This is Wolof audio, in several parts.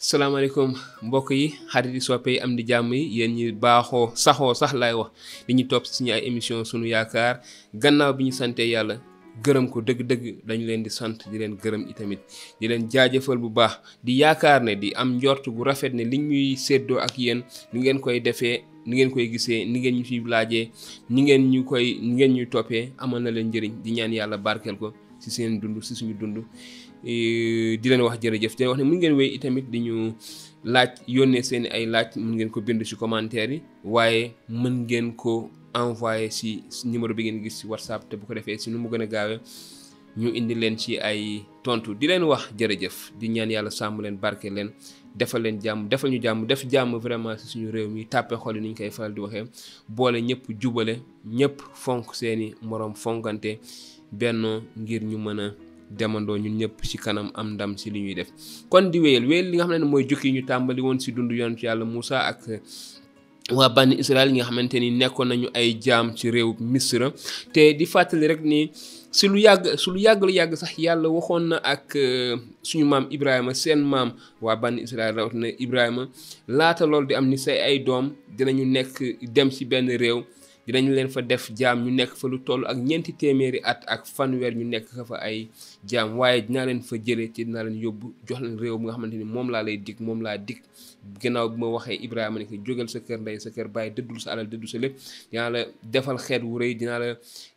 salaamaaleykum mbokk yi xarit yi soppe yi am di jàmm yi yéen ñi baaxoo saxoo sax laay wax li ñu topp suñu ay émission sunu yaakaar gannaaw bi ñu santee yàlla gërëm ko dëgg-dëgg dañu leen di sant di leen gërëm itamit di leen jaajëfal bu baax di yaakaar ne di am njort bu rafet ne li ñuy séddoo ak yéen ni ngeen koy defee ni ngeen koy gisee ni ngeen ñu fi laajee ni ngeen ñuy toppee amal na leen njëriñ di ñaan yàlla barkeel ko ci seen dund ci suñu dund di leen wax jërëjëf di leen wax ne mun ngeen wéy itamit di ñu laaj yónnee seen ay laaj mun ngeen ko bind ci commentaire yi waaye mën ngeen ko envoyé ci numéro bi ngeen gis ci WhatsApp te bu ko defee ci nu mu gën a gaawee ñu indi leen ci ay tontu di leen wax jërëjëf di ñaan yàlla sàmm leen barke leen defal leen jàmm defal ñu jàmm def jàmm vraiment ci suñu réew mi tàppe xol yi ni ñu koy faral di waxee boole ñëpp jubale ñëpp fonk seeni moroom fonkante bennoo ngir ñu mën a demandoo ñun ñëpp ci kanam am ndam ci li ñuy def kon di wéyal li nga xam ne mooy jukki ñu tàmbali woon ci dund yonent yàlla Moussa ak waa bànni Israël yi nga xamante ni nekkoon nañu ay jaam ci réew Misra te di fàttali rek ni ci lu yàgg sax yàlla waxoon na ak suñu maam Ibrahima seen maam waa bànni Israël rawatina Ibrahima laata loolu di am ni say ay doom dinañu nekk dem ci benn réew dinañu leen fa def jaam ñu nekk fa lu toll ak 400 at ak fanweer ñu nekk fa ay jaam waaye dinaa leen fa jëlee ci dinaa leen yóbbu jox leen réew mi nga xamante ni moom laa lay dig moom laa dig gannaaw bi ma waxee Ibrahima ne ko jógal sa kër ndey sa kër bàyyi dëddul sa alal dëddu sa lépp dinaa la defal xeet wu rëy dinaa la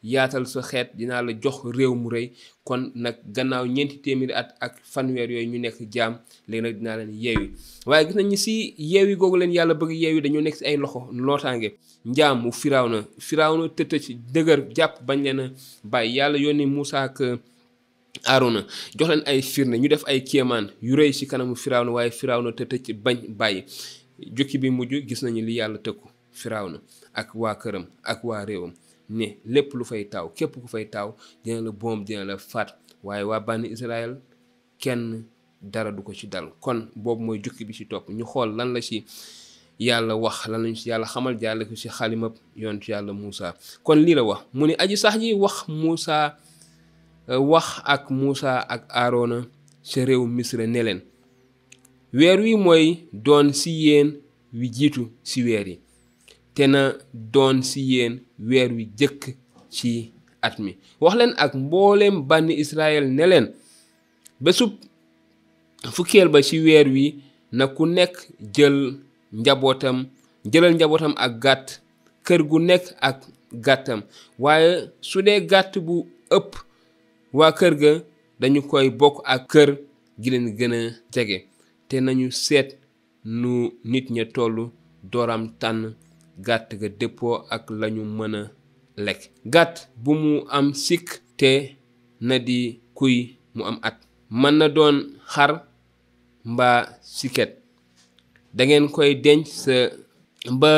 yaatal sa xeet dinaa la jox réew mu rëy kon nag gannaaw 400 at ak fanweer yooyu ñu nekk jaam léegi nag dinaa leen yeewi waaye gis nañu si yeewi googu leen yàlla bëgg yeewi dañoo nekk si ay loxo lootaange njaam mu Firawna tëtëj dëgër jàpp bañ leen a bàyyi yàlla yónni Moussa ak Arona jox leen ay firnde ñu def ay kéemaan yu rëy ci kanamu Firawna waaye Firawna tëtëj bañ bàyyi jukki bi mujj gis nañu li yàlla tëkku Firawna ak waa këram ak waa réewam ne lépp lu fay taaw képp ku fay taaw dina la boom dina la faat waaye waa bànni Israël kenn dara du ko ci dal kon boobu mooy jukki bi ci topp ñu xool lan la ci yàlla wax lan lañu ci yàlla xamal jàlle ko ci xalimab yontu yàlla Moussa kon lii la wax mu ne aji sax ji wax ak Moussa ak Arona ca réew Misra ne leen weer wi mooy doon ci yéen wi jiitu ci weer yi te na doon ci yéen weer wi jëkk ci at mi wax leen ak mbooleem bànni Israël ne leen bésub fukkeel ba ci weer wi na ku nekk jëlal njabootam ak gàtt kër gu nekk ak gàttam waaye su dee gàtt bu ëpp waa kër ga dañu koy bokk ak kër gi leen gën a jege te nañu seet nu nit ña tollu dooram tànn gàtt ga dëppoo ak lañu mën a lekk gàtt bu mu am sikk te na di kuy mu am at mën na doon xar mbaa siket dangeen koy denc sa ba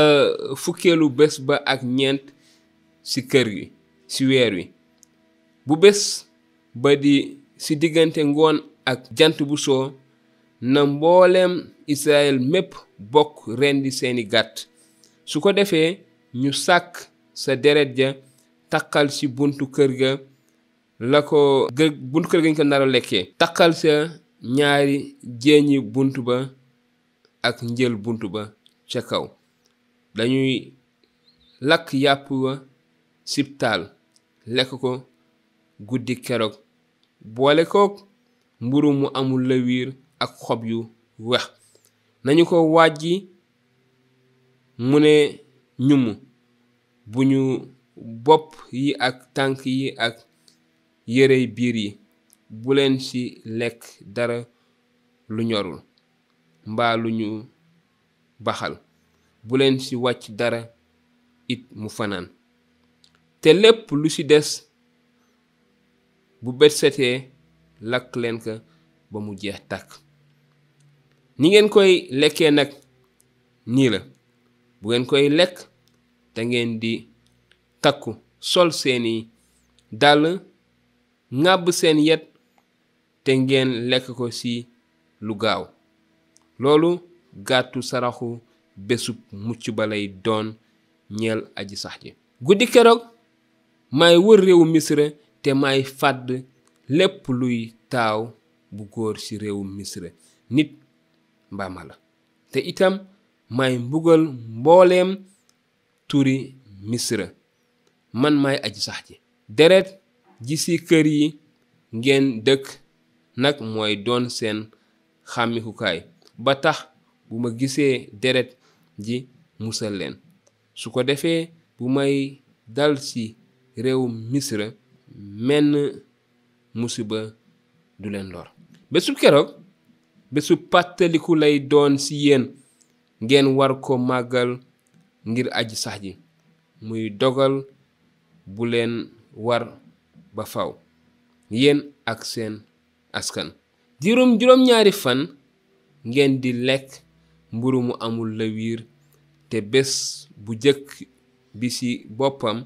fukkeelu bés ba ak ñeent ci kër gi ci weer wi bu bés ba di ci diggante ngoon ak jant bu soo na mbooleem Israël mépp bokk rendi seeni gàtt su ko defee ñu sàkk sa deret ja takkal ci buntu kër ga ñu ko nar a lekkee takkal sa ñaari jéeñi buntu ba ak njël buntu ba ca kaw dañuy lakk yàpp wa cib taal lekk ko guddi keroog boole kook mburu mu amul lawiir ak xob yu wex nañu ko wàjji mu ne ñum bu ñu bopp yi ak tànk yi ak yërey biir yi bu leen ci lekk dara lu ñorul mbaa lu ñu baxal bu leen ci wàcc dara it mu fanaan te lépp lu ci des bu bët setee lakk leen ko ba mu jeex tàkk ni ngeen koy lekkee nag nii la bu ngeen koy lekk da ngeen di takku sol seeni dàll ŋàbb seen yet te ngeen lekk ko ci lu gaaw loolu gàttu saraxu bésub mucc ba lay doon ñeel aji sax ji guddi keroog may wër réewu Misra te may fàdd lépp luy taaw bu góor ci réewu Misra nit mbaa mala te itam may mbugal mbooleem turi misra man may aji sax ji deret ji ci kër yi ngeen dëkk nag mooy doon seen xàmmikukaay ba tax bu ma gisee deret ji musal leen su ko defee bu may dal ci réew misra menn musiba du leen lor bésu keroog bésu pàttaliku lay doon ci yéen ngeen war ko màggal ngir aji sax ji muy dogal bu leen war ba faw yéen ak seen askan juróom-ñaari fan ngeen di lekk mburu mu amul lawiir te bés bu jëkk bi ci boppam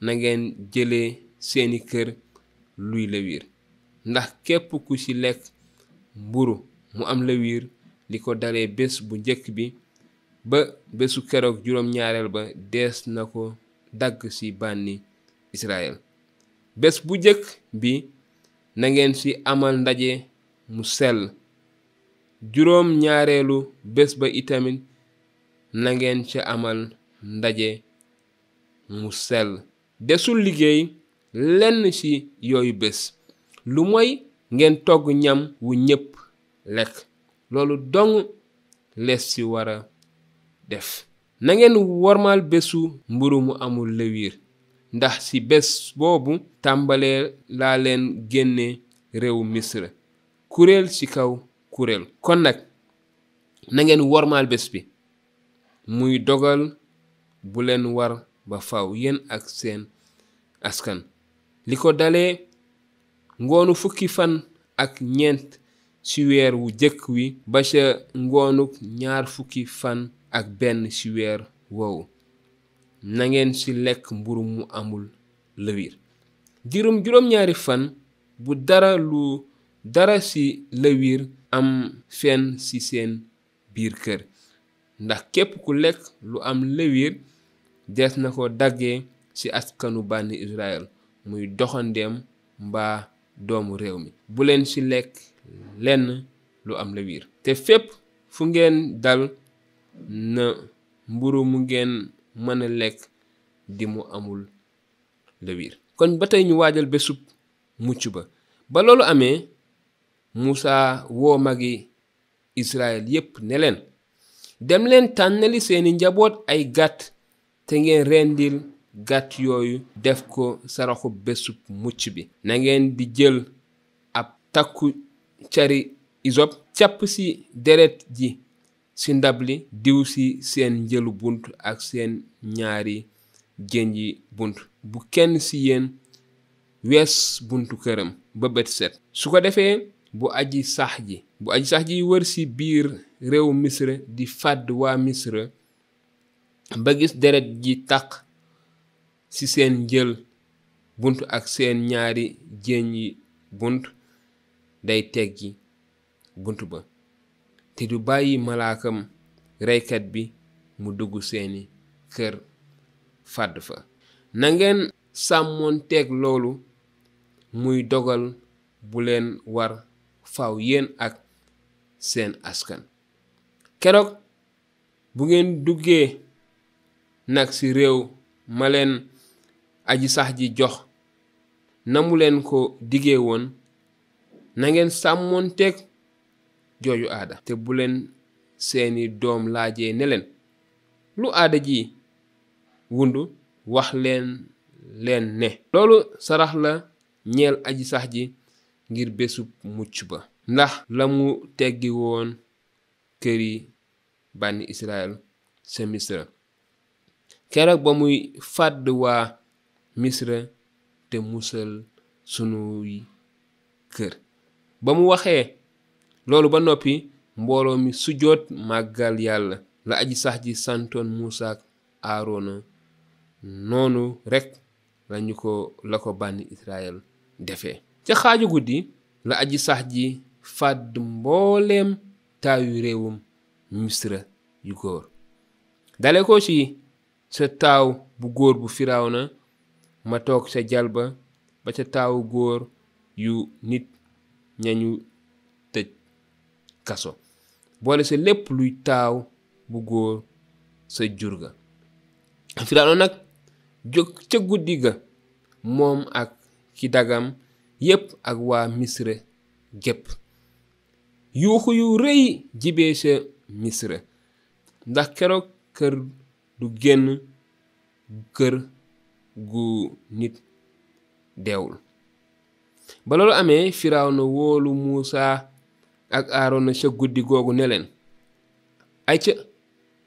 na ngeen jëlee seeni kër luy lawiir ndax képp ku ci lekk mburu mu am lawiir li ko dalee bés bu njëkk bi ba bésu keroog juróom-ñaareel ba dees na ko dagg ci bànni Israël bés bu njëkk bi na ngeen ci amal ndaje mu sell juróom-ñaareelu bés ba itamit na ngeen ca amal ndaje mu sell desul liggéey lenn ci yooyu bés lu mooy ngeen togg ñam wu ñépp lekk loolu dong lees ci wara def na ngeen wormaal bésu mburu mu amul lawiir ndax ci bés boobu tàmbalee laa leen génne réew misra kuréel ci kaw kuréel kon nag na ngeen wormaal bés bi muy dogal bu leen war ba faw yéen ak seen askan li ko dalee ngoonu fukki fan ak ñeent ci weer wu jëkk wi ba ca ngoonuk ñaar fukki fan ak benn ci weer woowu na ngeen ci lekk mburu mu amul lawiir juróom-ñaari fan bu dara ci lawiir am fenn ci seen biir kër ndax képp ku lekk lu am lawiir des na ko daggee ci askanu bànni Israël muy doxandeem mbaa doomu réew mi bu leen ci lekk lenn lu am lawiir te fépp fu ngeen dal na mburu mu ngeen mën a lekk di mu amul lawiir kon ba tey ñu waajal bésub mucc ba loolu amee Musaa woo magi Israël yépp ne leen dem leen tànnali seeni njaboot ay gàtt te ngeen rendil gàtt yooyu def ko saraxu bésub mucc bi na ngeen di jël ab takku cari isop càpp ci deret ji ci ndab li diw ci seen njëlu bunt ak seen ñaari jénji bunt bu kenn ci yéen wees buntu këram ba bët set su ko defee bu aji sax ji wër ci biir réew misra di fàdd waa misra ba gis deret ji taq ci seen njël bunt ak seen ñaari jénji bunt day teggi bunt ba te du bàyyi malaakam reykat bi mu dugg seeni kër fàdd fa na ngeen sàmmoonteeg loolu muy dogal bu leen war faw yéen ak seen askan keroog bu ngeen duggee nag ci réew ma leen aji sax ji jox na mu leen ko digee woon na ngeen sàmmoonteeg jooju aada te bu leen seeni doom laajee ne leen lu aada ji wundu wax leen ne loolu sarax la ñeel aji sax ji ngir bésub mucc ba ndax la mu teggi woon këri bànni Israël sa misra keroog ba muy fàdd waa misra te musal sunuy kër ba mu waxee loolu ba noppi mbooloo mi sujjoot màggal yàlla la aji sax ji santoon Musa ak Aarona noonu rekk la ko bànni Israël defee ca xaaju guddi la aji sax ji fàdd mbooleem taayu réewum misra yu góor dale ko ci sa taaw bu góor bu Firawna ma toog ca jalba ba ca taawu góor yu nit ñañu tëj kaso boole sa lépp luy taaw bu góor sa jur ga. Firawna nag jóg ca guddi ga moom ak ki dagam yépp ak waa Misra gépp. yuuxu yu rëy jibee sa Misra ndax keroog kër du génn kër gu nit deewul. ba loolu amee Firawna woolu Muusa ak Aarona ca guddi googu ne leen ay ca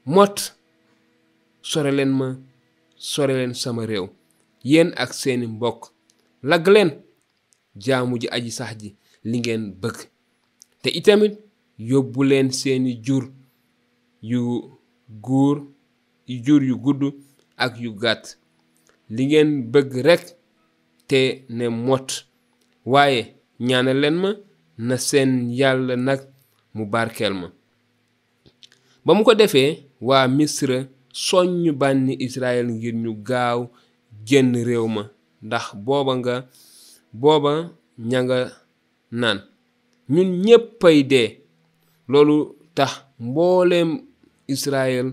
mot sore leen sama réew yéen ak seeni mbokk lagg leen jaamu ji aji sax ji li ngeen bëgg te itamit yóbbu leen seeni jur yu gudd ak yu gàtt li ngeen bëgg rekk te ne mot waaye ñaanal leen ma na seen yàlla nag mu barkeel ma. ba mu ko defee waa Misra soññ bànni Israël ngir ñu gaaw génn réew ma ndax booba ña nga naan ñun ñéppay dee. loolu tax mbooleem Israël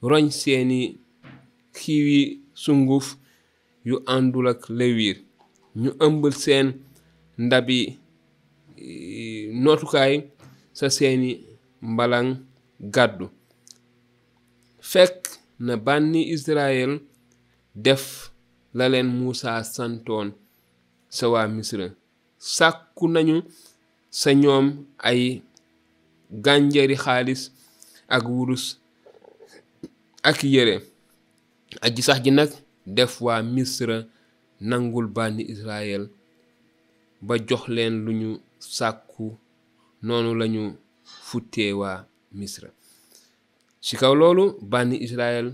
roñ seeni xiwi sunguf yu àndul ak lewiir ñu ëmbal seen ndabi nootukaay sa seeni mbalang gàddu. fekk na bànni Israël def la leen Muusa santoon sa waa Misra sàkku nañu sa ñoom ay gànjari xaalis ak wurus ak yére. aji sax ji nag def waa Misra nangul bànni Israël ba jox leen lu ñu sàkku. noonu lañu futtee waa Misra. ci kaw loolu bànni Israël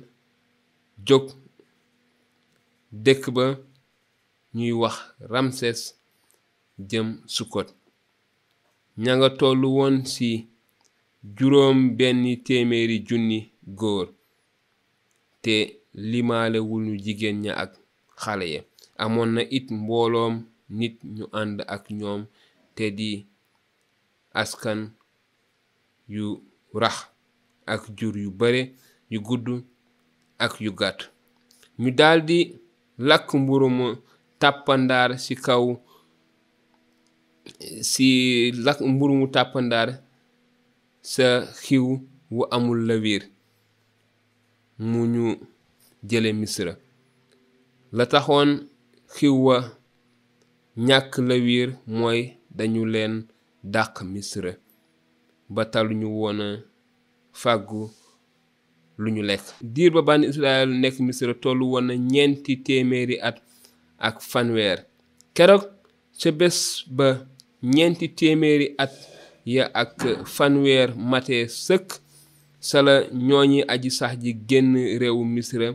jóg dëkk ba ñuy wax Ramses jëm Sukot. ña nga tollu woon ci 600,000 góor te limaale wuñu jigéen ña ak xale ya. amoon na it mbooloom nit ñu ànd ak ñoom te di askan yu rax ak jur yu bare yu gudd ak yu gàtt. ñu daldi lakk mburumu tàppandaar sa xiw wu amul lawiir mu ñu jële Misra. la taxoon xiw wa ñàkk lawiir mooy dañu leen dàq Misra ba taluñu woona fàggu lu ñu lekk. diir ba bànni Israël nekk Misra tollu woon na 400 at ak 100. keroog ca bés ba 400 at ya ak 100 matee sëkk sala ñooñi aji sax ji génn réewu Misra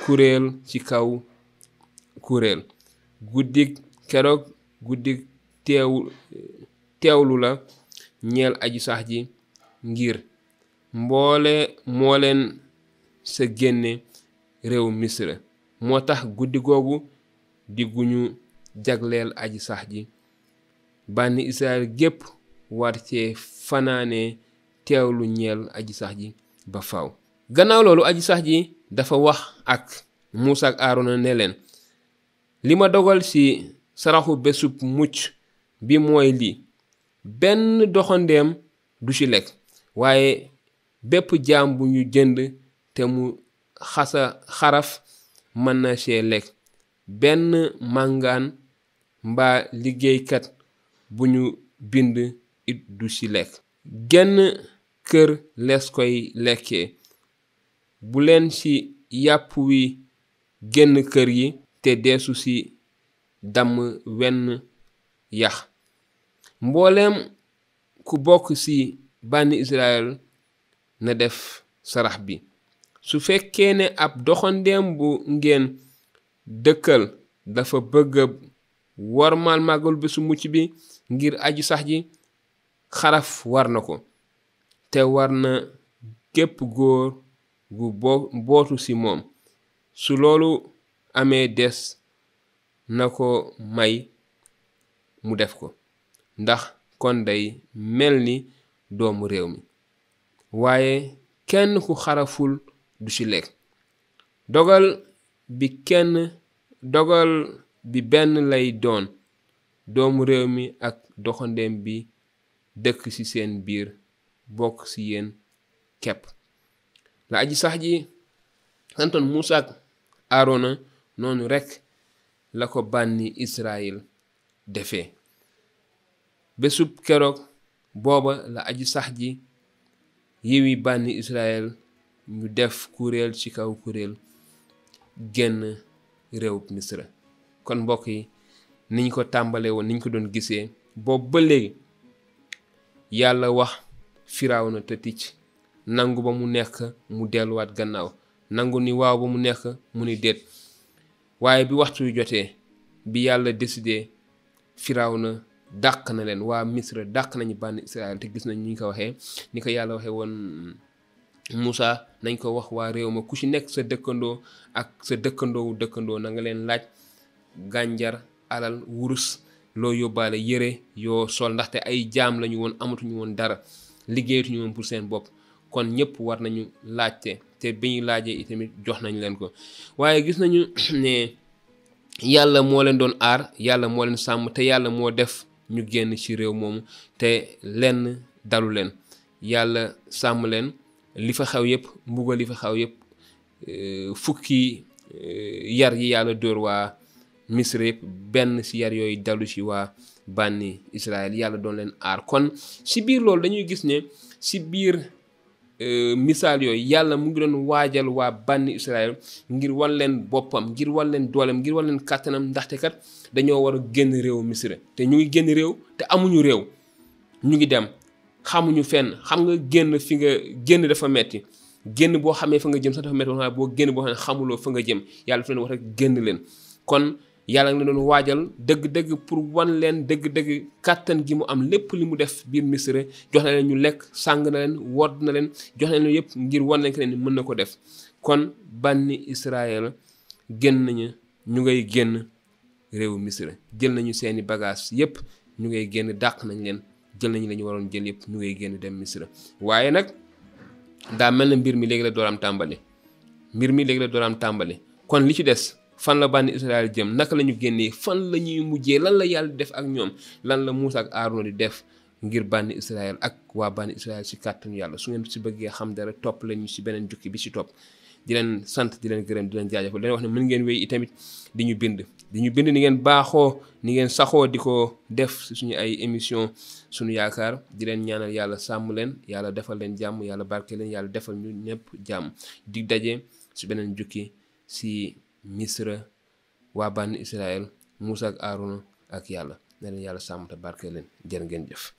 kuréel ci kaw kuréel. keroog guddig teewlu la ñeel aji sax ji ngir moo leen sa génne réew Misra. moo tax guddi googu di guñu jagleel aji sax ji. bànni Israël gépp war cee fanaane teewlu ñeel aji sax ji ba faw. gannaaw loolu aji sax ji dafa wax ak Muusa ak Aarona ne leen li ma dogal ci saraxu bésub mucc bi mooy lii: benn doxandeem du ci lekk waaye bépp jaam bu ñu jënd te mu xaraf mën na cee lekk. benn màngaan mbaa liggéeykat bu ñu bind it du ci lekk. genn kër lees koy lekkee. bu leen ci yàpp wi génn kër yi te deesu ci damm wenn yax. mbooleem ku bokk ci bànni Israël na def sarax bi. su fekkee ne ab doxandeem bu ngeen dëkkal dafa bëgg wormaal màggal bésu mucc bi ngir aji sax ji, xaraf war na ko te war na képp góor gu bootu ci moom. su loolu amee des na ko may mu def ko, ndax kon day mel ni doomu réew mi. waaye kenn ku xaraful du ci lekk. dogal bi benn lay doon, doomu réew mi ak doxandeem bi dëkk ci seen biir bokk ci yéen kepp. la aji sax ji santoon Mucc ak Aarona noonu rekk la ko bànni Israyil defee. bésub keroog booba la aji sax ji yiwi bànni Israyil ñu def kuréel ci kaw kuréel génn réewub Misra. kon mbokk yi niñ ko tàmbalee woon niñ ko doon gisee boobu ba léegi yàlla wax Firawna te ticc, nangu ba mu nekk mu delluwaat gannaaw, nangu ni waaw ba mu nekk mu ni déet. waaye bi waxtu yu jotee, bi yàlla décidé, Firawna dàq na leen, waa Misra dàq nañu bànni Israël. te gis nañ ni ñu ko waxee, ni ko yàlla waxee woon Musa, nañ ko wax waa réew ma ku ci nekk sa dëkkandoo ak sa dëkkandoo na nga leen laaj gànjar, alal, wurus, loo yóbbaale, yére yoo sol, ndaxte ay jaam lañu woon, amatuñu woon dara, liggéeyatuñu woon pour seen bopp. kon ñëpp war nañu laajte, te bi ñu laajee itamit jox nañ leen ko. waaye gis nañu ne yàlla moo leen doon aar, yàlla moo leen sàmm, te yàlla moo def ñu génn ci réew moomu te lenn dalu leen. yàlla sàmm leen, li fa xew yëpp, mbugal li fa xew yëpp, fukki yar yi yàlla dóor waa Misra yëpp, benn ci yar yooyu dalu ci waa bànni Israël. yàlla doon leen aar. kon ci biir loolu dañuy gis ne ci biir misaal yooyu yàlla mu ngi doon waajal waa bànni Israël ngir wan leen boppam, ngir wan leen dooleem, ngir wan leen kàttanam, ndaxte kat dañoo war a génn réew Misra te ñu ngi génn réew te amuñu réew, ñu ngi dem xamuñu fenn. xam nga génn fi nga génn dafa metti, génn boo xamee fa nga jëm sax dafa metti, wax boo génn boo xam ne xamuloo fa nga jëm, yàlla dafa leen wax rek génn leen. kon yàlla nga doon waajal dëgg-dëgg pour wan leen dëgg-dëgg kàttan gi mu am, lépp li mu def biir Misra, jox na leen ñu lekk, sàng na leen, wodd na leen, jox na leen yëpp ngir wan leen que ne mën na ko def. kon bànni Israël génn nañu, ñu ngay génn réewu Misra, jël nañu seeni bagage yëpp, ñu ngay génn, dàq nañ leen, jël nañu la ñu waroon jël yëpp, ñu ngay génn dem Misra. waaye nag daa mel na mbir mi léegi la dooram tàmbali. kon li ci des, fan la bànni Israël jëm, naka la ñu génnee, fan la ñuy mujjee, lan la yàlla def ak ñoom, lan la Mucc ak Aarona di def ngir bànni Israël ak waa bànni Israël ci kàttanu yàlla. su ngeen ci bëggee xam dara, topp leen ñu ci beneen jukki bi ci topp. di leen sant, di leen gërëm, di leen jaajëfal, di leen wax ne mën ngeen wéy itamit di ñu bind ni ngeen baaxoo, ni ngeen saxoo di ko def ci suñu ay émission Sunu Yaakaar. di leen ñaanal yàlla sàmm leen, yàlla defal leen jàmm, yàlla barke leen, yàlla defal ñu ñëpp jàmm. di daje ci beneen jukki ci Misra, waa bànni Israël, Mucc ak Aarona ak yàlla. ne leen yàlla sàmm te barke leen. jërë ngeen jëf.